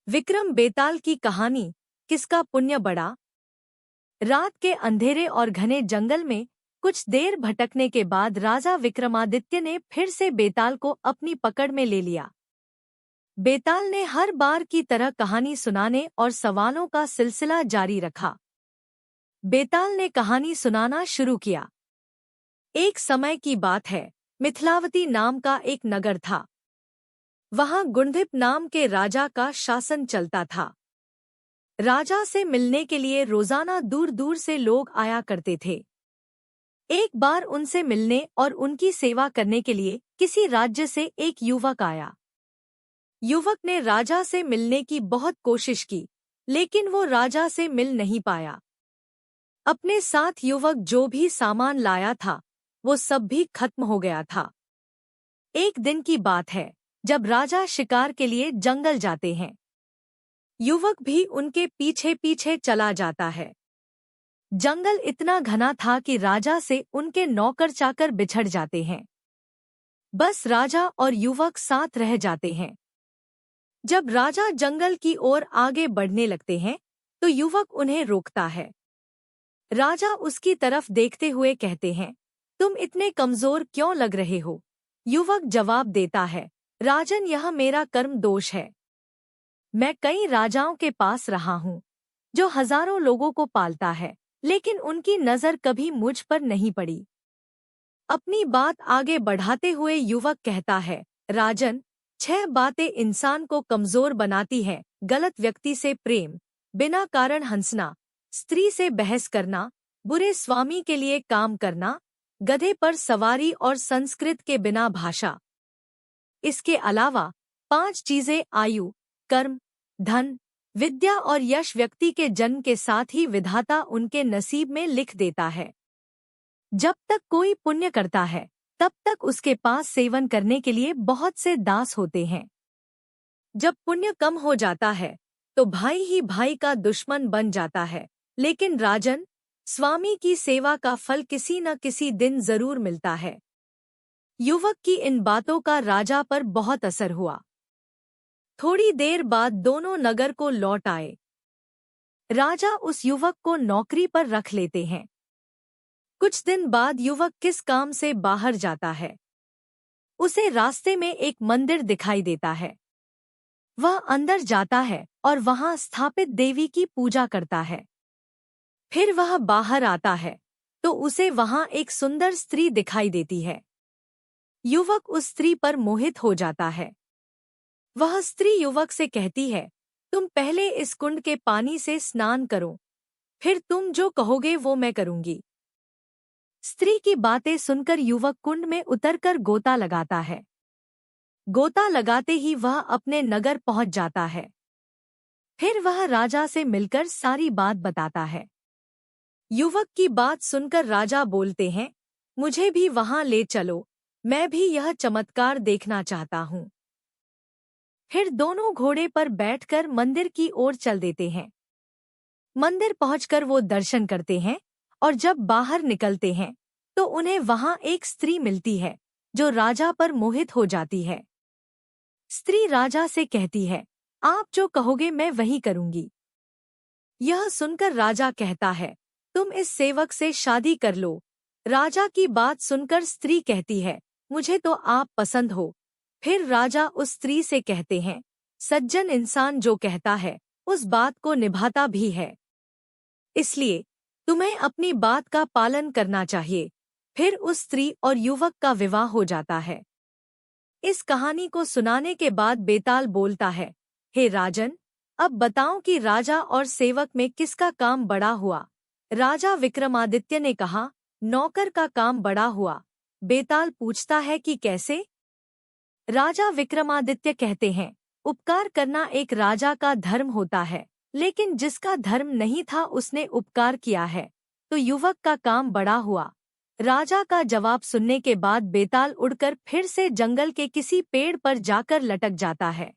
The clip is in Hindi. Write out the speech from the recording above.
विक्रम बेताल की कहानी, किसका पुण्य बढ़ा। रात के अंधेरे और घने जंगल में कुछ देर भटकने के बाद राजा विक्रमादित्य ने फिर से बेताल को अपनी पकड़ में ले लिया। बेताल ने हर बार की तरह कहानी सुनाने और सवालों का सिलसिला जारी रखा। बेताल ने कहानी सुनाना शुरू किया। एक समय की बात है, मिथिलावती नाम का एक नगर था। वहां गुणधिप नाम के राजा का शासन चलता था। राजा से मिलने के लिए रोजाना दूर दूर से लोग आया करते थे। एक बार उनसे मिलने और उनकी सेवा करने के लिए किसी राज्य से एक युवक आया। युवक ने राजा से मिलने की बहुत कोशिश की, लेकिन वो राजा से मिल नहीं पाया। अपने साथ युवक जो भी सामान लाया था, वो सब भी खत्म हो गया था। एक दिन की बात है, जब राजा शिकार के लिए जंगल जाते हैं। युवक भी उनके पीछे पीछे चला जाता है। जंगल इतना घना था कि राजा से उनके नौकर चाकर बिछड़ जाते हैं। बस राजा और युवक साथ रह जाते हैं। जब राजा जंगल की ओर आगे बढ़ने लगते हैं, तो युवक उन्हें रोकता है। राजा उसकी तरफ देखते हुए कहते हैं, तुम इतने कमजोर क्यों लग रहे हो। युवक जवाब देता है, राजन, यह मेरा कर्म दोष है। मैं कई राजाओं के पास रहा हूँ, जो हजारों लोगों को पालता है, लेकिन उनकी नजर कभी मुझ पर नहीं पड़ी। अपनी बात आगे बढ़ाते हुए युवक कहता है, राजन, 6 बातें इंसान को कमजोर बनाती हैं: गलत व्यक्ति से प्रेम, बिना कारण हंसना, स्त्री से बहस करना, बुरे स्वामी के लिए काम करना, गधे पर सवारी और संस्कृत के बिना भाषा। इसके अलावा 5 चीजें आयु, कर्म, धन, विद्या और यश व्यक्ति के जन्म के साथ ही विधाता उनके नसीब में लिख देता है। जब तक कोई पुण्य करता है, तब तक उसके पास सेवन करने के लिए बहुत से दास होते हैं। जब पुण्य कम हो जाता है, तो भाई ही भाई का दुश्मन बन जाता है। लेकिन राजन, स्वामी की सेवा का फल किसी न किसी दिन जरूर मिलता है। युवक की इन बातों का राजा पर बहुत असर हुआ। थोड़ी देर बाद दोनों नगर को लौट आए। राजा उस युवक को नौकरी पर रख लेते हैं। कुछ दिन बाद युवक किस काम से बाहर जाता है। उसे रास्ते में एक मंदिर दिखाई देता है। वह अंदर जाता है और वहां स्थापित देवी की पूजा करता है। फिर वह बाहर आता है, तो उसे वहां एक सुंदर स्त्री दिखाई देती है। युवक उस स्त्री पर मोहित हो जाता है। वह स्त्री युवक से कहती है, तुम पहले इस कुंड के पानी से स्नान करो, फिर तुम जो कहोगे वो मैं करूंगी। स्त्री की बातें सुनकर युवक कुंड में उतरकर गोता लगाता है। गोता लगाते ही वह अपने नगर पहुंच जाता है। फिर वह राजा से मिलकर सारी बात बताता है। युवक की बात सुनकर राजा बोलते हैं, मुझे भी वहां ले चलो, मैं भी यह चमत्कार देखना चाहता हूँ। फिर दोनों घोड़े पर बैठकर मंदिर की ओर चल देते हैं। मंदिर पहुंचकर वो दर्शन करते हैं और जब बाहर निकलते हैं, तो उन्हें वहां एक स्त्री मिलती है, जो राजा पर मोहित हो जाती है। स्त्री राजा से कहती है, आप जो कहोगे मैं वही करूंगी। यह सुनकर राजा कहता है, तुम इस सेवक से शादी कर लो। राजा की बात सुनकर स्त्री कहती है, मुझे तो आप पसंद हो। फिर राजा उस स्त्री से कहते हैं, सज्जन इंसान जो कहता है, उस बात को निभाता भी है। इसलिए तुम्हें अपनी बात का पालन करना चाहिए। फिर उस स्त्री और युवक का विवाह हो जाता है। इस कहानी को सुनाने के बाद बेताल बोलता है, हे राजन, अब बताओ कि राजा और सेवक में किसका काम बड़ा हुआ। राजा विक्रमादित्य ने कहा, नौकर का काम बड़ा हुआ। बेताल पूछता है कि कैसे। राजा विक्रमादित्य कहते हैं, उपकार करना एक राजा का धर्म होता है, लेकिन जिसका धर्म नहीं था उसने उपकार किया है, तो युवक का काम बड़ा हुआ। राजा का जवाब सुनने के बाद बेताल उड़कर फिर से जंगल के किसी पेड़ पर जाकर लटक जाता है।